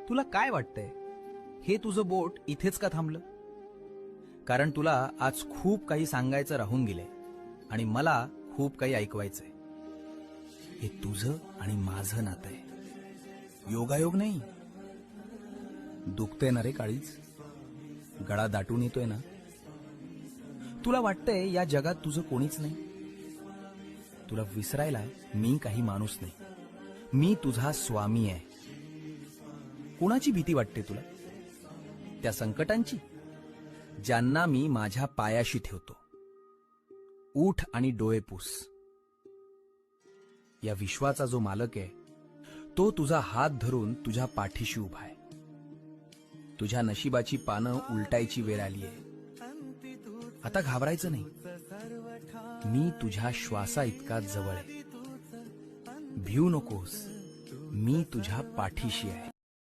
तुला काय वाटतंय, हे तुझं बोट इथेच का थांबलं? कारण तुला आज खूप काही सांगायचं राहून गेलंय आणि मला खूप काही ऐकवायचंय. हे तुझं आणि माझं नातं आहे, योगायोग नाही. दुखतंय ना रे काळीज, गळा दाटून येतोय ना. तुला वाटतंय या जगात तुझं कोणीच नाही. तुला विसरायला मी काही माणूस नाही, मी तुझा स्वामी आहे. कुणाची भीती वाटते तुला? त्या संकटांची ज्यांना मी माझ्या पायाशी ठेवतो. उठ आणि डोळे पुस. या विश्वाचा जो मालक आहे तो तुझा हात धरून तुझ्या पाठीशी उभा आहे. तुझ्या नशिबाची पानं उलटायची वेळ आली आहे. आता घाबरायचं नाही, मी तुझ्या श्वासा इतका जवळ आहे. भिऊ नकोस, मी तुझ्या पाठीशी आहे.